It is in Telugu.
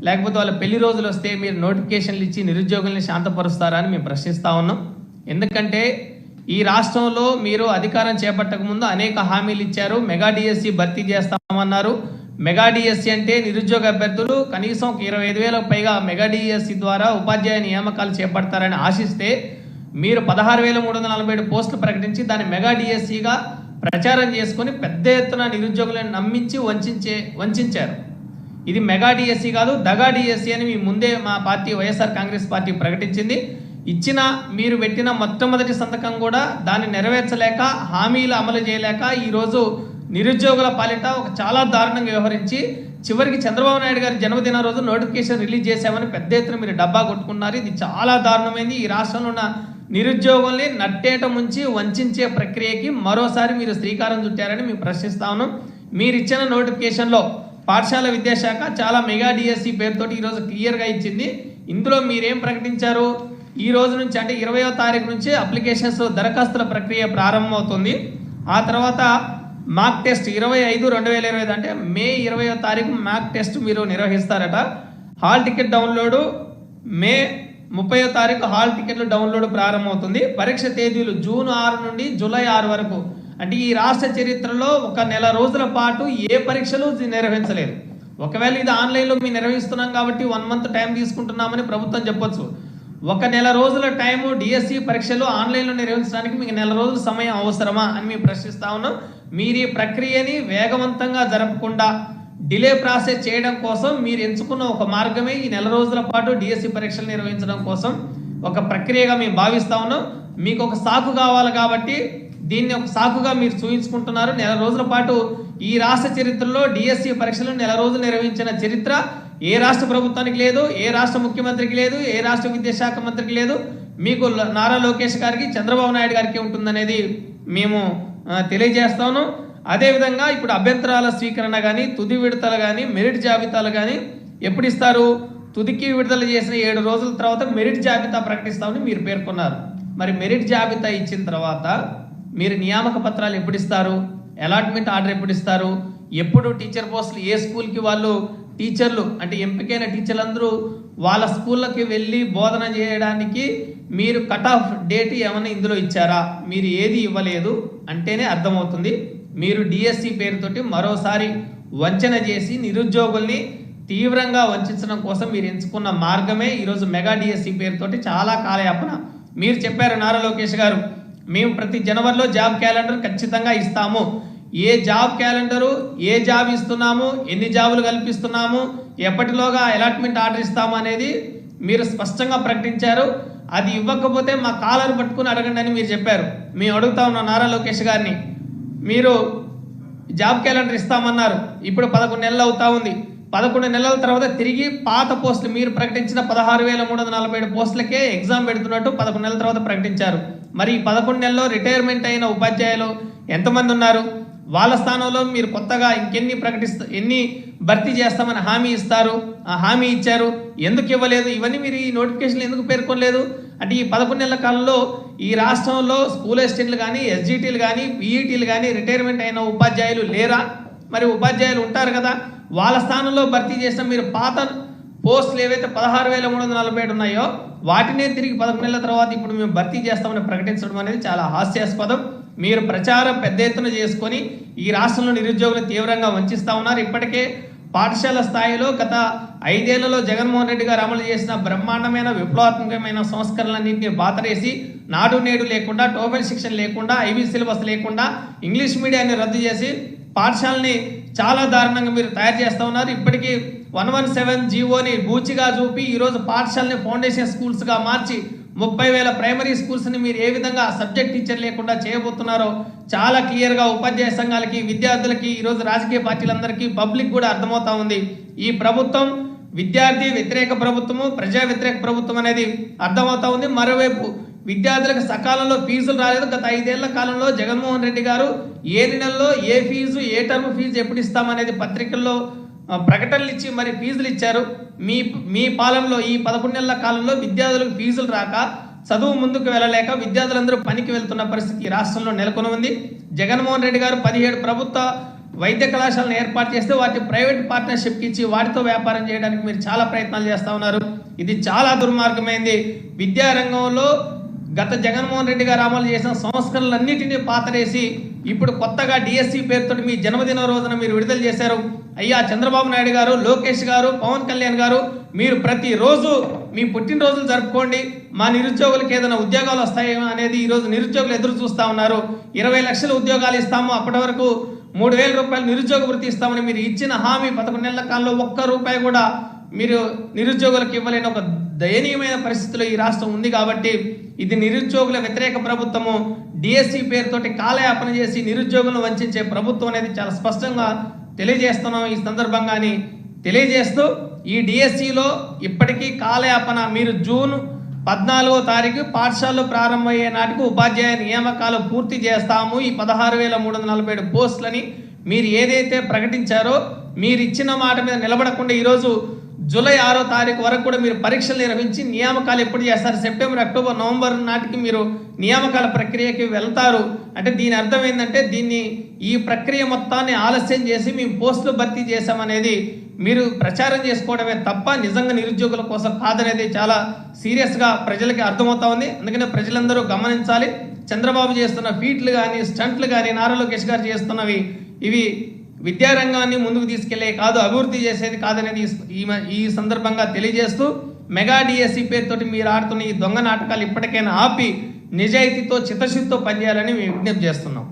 లేకపోతే వాళ్ళ పెళ్లి రోజులు వస్తే మీరు నోటిఫికేషన్లు ఇచ్చి నిరుద్యోగుల్ని శాంతపరుస్తారా అని మేము ప్రశ్నిస్తా ఉన్నాం. ఎందుకంటే ఈ రాష్ట్రంలో మీరు అధికారం చేపట్టక ముందు అనేక హామీలు ఇచ్చారు. మెగా డిఎస్సి భర్తీ చేస్తామన్నారు. మెగా డిఎస్సి అంటే నిరుద్యోగ అభ్యర్థులు కనీసం 25,000 పైగా మెగా డిఎస్సి ద్వారా ఉపాధ్యాయ నియామకాలు చేపడతారని ఆశిస్తే మీరు 16,347 పోస్టులు ప్రకటించి దాన్ని మెగా డిఎస్సిగా ప్రచారం చేసుకొని పెద్ద ఎత్తున నిరుద్యోగులను నమ్మించి వంచారు. ఇది మెగా డిఎస్సి కాదు, దగా డిఎస్సి అని మీ ముందే మా పార్టీ వైఎస్ఆర్ కాంగ్రెస్ పార్టీ ప్రకటించింది. ఇచ్చిన మీరు పెట్టిన మొట్టమొదటి సంతకం కూడా దాన్ని నెరవేర్చలేక, హామీలు అమలు చేయలేక ఈరోజు నిరుద్యోగుల పాలిట ఒక చాలా దారుణంగా వ్యవహరించి చివరికి చంద్రబాబు నాయుడు గారి జన్మదిన రోజు నోటిఫికేషన్ రిలీజ్ చేశామని పెద్ద ఎత్తున మీరు డబ్బా కొట్టుకున్నారు. ఇది చాలా దారుణమైంది. ఈ రాష్ట్రంలో ఉన్న నిరుద్యోగుల్ని నట్టేట ముంచి వంచే ప్రక్రియకి మరోసారి మీరు శ్రీకారం చుట్టారని మేము ప్రశ్నిస్తా ఉన్నాం. మీరు ఇచ్చిన నోటిఫికేషన్లో పాఠశాల విద్యాశాఖ చాలా మెగా డిఎస్సి పేరుతోటి ఈరోజు క్లియర్గా ఇచ్చింది. ఇందులో మీరేం ప్రకటించారు? ఈ రోజు నుంచి అంటే 20వ తారీఖు నుంచి అప్లికేషన్స్ దరఖాస్తుల ప్రక్రియ ప్రారంభమవుతుంది. ఆ తర్వాత మాక్ టెస్ట్ 25/2025 అంటే మే 20వ తారీఖు మాక్ టెస్ట్ మీరు నిర్వహిస్తారట. హాల్ టికెట్ డౌన్లోడ్ మే 30వ తారీఖు హాల్ టికెట్లు డౌన్లోడ్ ప్రారంభమవుతుంది. పరీక్ష తేదీలు జూన్ 6 నుండి జూలై 6 వరకు. అంటే ఈ రాష్ట్ర చరిత్రలో ఒక నెల రోజుల పాటు ఏ పరీక్షలు నిర్వహించలేదు. ఒకవేళ ఇది ఆన్లైన్లో మేము నిర్వహిస్తున్నాం కాబట్టి 1 మంత్ టైం తీసుకుంటున్నామని ప్రభుత్వం చెప్పొచ్చు. ఒక నెల రోజుల టైము డిఎస్సి పరీక్షలు ఆన్లైన్లో నిర్వహించడానికి మీకు నెల రోజుల సమయం అవసరమా అని మేము ప్రశ్నిస్తా ఉన్నాం. మీరు ఈ ప్రక్రియని వేగవంతంగా జరపకుండా డిలే ప్రాసెస్ చేయడం కోసం మీరు ఎంచుకున్న ఒక మార్గమే ఈ నెల రోజుల పాటు డిఎస్సి పరీక్షలు నిర్వహించడం కోసం ఒక ప్రక్రియగా మేము భావిస్తా ఉన్నాం. మీకు ఒక సాకు కావాలి కాబట్టి దీన్ని ఒక సాకుగా మీరు చూపించుకుంటున్నారు. నెల రోజుల పాటు ఈ రాష్ట్ర చరిత్రలో డిఎస్సి పరీక్షలు నెల రోజులు నిర్వహించిన చరిత్ర ఏ రాష్ట్ర ప్రభుత్వానికి లేదు, ఏ రాష్ట్ర ముఖ్యమంత్రికి లేదు, ఏ రాష్ట్ర విద్యాశాఖ మంత్రికి లేదు. మీకు నారా లోకేష్ గారికి, చంద్రబాబు నాయుడు గారికి ఉంటుందనేది మేము తెలియజేస్తాను. అదేవిధంగా ఇప్పుడు అభ్యంతరాల స్వీకరణ కానీ, తుది విడతలు కానీ, మెరిట్ జాబితాలు కానీ ఎప్పుడు ఇస్తారు? తుదికి విడుదల చేసిన 7 రోజుల తర్వాత మెరిట్ జాబితా ప్రకటిస్తామని మీరు పేర్కొన్నారు. మరి మెరిట్ జాబితా ఇచ్చిన తర్వాత మీరు నియామక పత్రాలు ఎప్పుడు ఇస్తారు? అలాట్మెంట్ ఆర్డర్ ఎప్పుడు ఇస్తారు? ఎప్పుడు టీచర్ పోస్టులు ఏ స్కూల్కి వాళ్ళు టీచర్లు అంటే ఎంపికైన టీచర్లందరూ వాళ్ళ స్కూళ్ళకి వెళ్ళి బోధన చేయడానికి మీరు కట్ ఆఫ్ డేట్ ఏమైనా ఇందులో ఇచ్చారా? మీరు ఏది ఇవ్వలేదు అంటేనే అర్థమవుతుంది. మీరు డిఎస్సి పేరుతోటి మరోసారి వంచన చేసి నిరుద్యోగుల్ని తీవ్రంగా వంచడం కోసం మీరు ఎంచుకున్న మార్గమే ఈరోజు మెగా డిఎస్సి పేరుతోటి చాలా కాలయాపన. మీరు చెప్పారు నారా లోకేష్ గారు, మేము ప్రతి జనవరిలో జాబ్ క్యాలెండర్ ఖచ్చితంగా ఇస్తాము. ఏ జాబ్ క్యాలెండరు, ఏ జాబ్ ఇస్తున్నాము, ఎన్ని జాబులు కల్పిస్తున్నాము, ఎప్పటిలోగా అలాట్మెంట్ ఆర్డర్ ఇస్తాము అనేది మీరు స్పష్టంగా ప్రకటించారు. అది ఇవ్వకపోతే మా కాలర్ పట్టుకుని అడగండి అని మీరు చెప్పారు. మేము అడుగుతా ఉన్నాం నారా లోకేష్ గారిని, మీరు జాబ్ క్యాలెండర్ ఇస్తామన్నారు, ఇప్పుడు 11 నెలలు అవుతా ఉంది. 11 నెలల తర్వాత తిరిగి పాత పోస్టులు మీరు ప్రకటించిన 16,347 పోస్టులకే ఎగ్జామ్ పెడుతున్నట్టు 11 నెలల తర్వాత ప్రకటించారు. మరి ఈ 11 నెలల్లో రిటైర్మెంట్ అయిన ఉపాధ్యాయులు ఎంతమంది ఉన్నారు? వాళ్ళ స్థానంలో మీరు కొత్తగా ఎన్ని భర్తీ చేస్తామని హామీ ఇస్తారు? ఆ హామీ ఇచ్చారు, ఎందుకు ఇవ్వలేదు? ఇవన్నీ మీరు ఈ నోటిఫికేషన్లు ఎందుకు పేర్కొనలేదు? అంటే ఈ 11 నెలల కాలంలో ఈ రాష్ట్రంలో స్కూల్ అసిస్టెంట్లు కానీ, ఎస్జిటీలు కానీ, పీఈటీలు కానీ రిటైర్మెంట్ అయిన ఉపాధ్యాయులు లేరా? మరి ఉపాధ్యాయులు ఉంటారు కదా, వాళ్ళ స్థానంలో భర్తీ చేసిన మీరు పాత పోస్టులు ఏవైతే 16,347 ఉన్నాయో వాటినే తిరిగి 11 నెలల తర్వాత ఇప్పుడు మేము భర్తీ చేస్తామని ప్రకటించడం అనేది చాలా హాస్యాస్పదం. మీరు ప్రచారం పెద్ద ఎత్తున చేసుకొని ఈ రాష్ట్రంలో నిరుద్యోగులు తీవ్రంగా వంచిస్తూ ఉన్నారు. ఇప్పటికే పాఠశాల స్థాయిలో గత 5 ఏళ్లలో జగన్మోహన్ రెడ్డి గారు అమలు చేసిన బ్రహ్మాండమైన విప్లవాత్మకమైన సంస్కరణలన్నింటినీ బాతరేసి నాడు నేడు లేకుండా, టోఫెల్ శిక్షణ లేకుండా, ఐబీ సిలబస్ లేకుండా ఇంగ్లీష్ మీడియాన్ని రద్దు చేసి పాఠశాలని చాలా దారుణంగా మీరు తయారు చేస్తూ ఉన్నారు. ఇప్పటికీ 117 జీవోని బూచిగా చూపి ఈరోజు పాఠశాలని ఫౌండేషన్ స్కూల్స్గా మార్చి 30,000 ప్రైమరీ స్కూల్స్ని మీరు ఏ విధంగా సబ్జెక్ట్ టీచర్ లేకుండా చేయబోతున్నారో చాలా క్లియర్గా ఉపాధ్యాయ సంఘాలకి, విద్యార్థులకి, ఈరోజు రాజకీయ పార్టీలందరికీ, పబ్లిక్ కూడా అర్థమవుతా ఉంది. ఈ ప్రభుత్వం విద్యార్థి వ్యతిరేక ప్రభుత్వము, ప్రజా వ్యతిరేక ప్రభుత్వం అనేది అర్థమవుతా ఉంది. మరోవైపు విద్యార్థులకు సకాలంలో ఫీజులు రాలేదు. గత 5 ఏళ్ల కాలంలో జగన్మోహన్ రెడ్డి గారు ఏ నెలలో ఏ ఫీజు, ఏ టర్మ్ ఫీజు ఎప్పుడు ఇస్తామనేది పత్రికల్లో ప్రకటనలు ఇచ్చి మరి ఫీజులు ఇచ్చారు. మీ పాలనలో ఈ 11 నెలల కాలంలో విద్యార్థులకు ఫీజులు రాక, చదువు ముందుకు వెళ్ళలేక విద్యార్థులందరూ పనికి వెళ్తున్న పరిస్థితి రాష్ట్రంలో నెలకొని ఉంది. జగన్మోహన్ రెడ్డి గారు 17 ప్రభుత్వ వైద్య కళాశాలను ఏర్పాటు చేస్తే వాటి ప్రైవేట్ పార్ట్నర్షిప్కి ఇచ్చి వాటితో వ్యాపారం చేయడానికి మీరు చాలా ప్రయత్నాలు చేస్తూ ఉన్నారు. ఇది చాలా దుర్మార్గమైంది. విద్యారంగంలో గత జగన్మోహన్ రెడ్డి గారు అమలు చేసిన సంస్కరణలన్నిటినీ పాతరేసి ఇప్పుడు కొత్తగా డిఎస్సి పేరుతో మీ జన్మదిన రోజున మీరు విడుదల చేశారు. అయ్యా చంద్రబాబు నాయుడు గారు, లోకేష్ గారు, పవన్ కళ్యాణ్ గారు, మీరు ప్రతిరోజు మీ పుట్టినరోజులు జరుపుకోండి, మా నిరుద్యోగులకు ఏదైనా ఉద్యోగాలు వస్తాయేమో అనేది ఈరోజు నిరుద్యోగులు ఎదురు చూస్తూ ఉన్నారు. 20 లక్షల ఉద్యోగాలు ఇస్తాము, అప్పటి వరకు 3,000 రూపాయలు నిరుద్యోగ వృత్తి ఇస్తామని మీరు ఇచ్చిన హామీ 11 నెలల కాలంలో ఒక్క రూపాయి కూడా మీరు నిరుద్యోగులకు ఇవ్వలేని ఒక దయనీయమైన పరిస్థితిలో ఈ రాష్ట్రం ఉంది. కాబట్టి ఇది నిరుద్యోగుల వ్యతిరేక ప్రభుత్వము. డిఎస్సి పేరుతోటి కాలయాపన చేసి నిరుద్యోగులను వంచే ప్రభుత్వం అనేది చాలా స్పష్టంగా తెలియజేస్తున్నాం. ఈ సందర్భంగాని తెలియజేస్తూ ఈ డిఎస్సిలో ఇప్పటికీ కాలయాపన. మీరు జూన్ 14వ తారీఖు పాఠశాలలు ప్రారంభమయ్యే నాటికి ఉపాధ్యాయ నియామకాలు పూర్తి చేస్తాము, ఈ 16,347 పోస్టులని మీరు ఏదైతే ప్రకటించారో మీరు ఇచ్చిన మాట మీద నిలబడకుండా ఈరోజు జూలై 6వ తారీఖు వరకు కూడా మీరు పరీక్షలు నిర్వహించి నియామకాలు ఎప్పుడు చేస్తారు? సెప్టెంబర్, అక్టోబర్, నవంబర్ నాటికి మీరు నియామకాల ప్రక్రియకి వెళ్తారు. అంటే దీని అర్థం ఏంటంటే ఈ ప్రక్రియ మొత్తాన్ని ఆలస్యం చేసి మేము పోస్టులు భర్తీ చేశామనేది మీరు ప్రచారం చేసుకోవడమే తప్ప నిజంగా నిరుద్యోగుల కోసం కాదనేది చాలా సీరియస్గా ప్రజలకి అర్థమవుతా ఉంది. అందుకనే ప్రజలందరూ గమనించాలి. చంద్రబాబు చేస్తున్న ఫీట్లు కానీ, స్టంట్లు కానీ, నారా లోకేష్ గారు చేస్తున్నవి ఇవి విద్యారంగాన్ని ముందుకు తీసుకెళ్లే కాదు, అభివృద్ధి చేసేది కాదనేది ఈ సందర్భంగా తెలియజేస్తూ మెగా డిఎస్సి పేరుతోటి మీరు ఆడుతున్న ఈ దొంగ నాటకాలు ఇప్పటికైనా ఆపి నిజాయితీతో చిత్తశుద్ధితో పనిచేయాలని మేము విజ్ఞప్తి చేస్తున్నాం.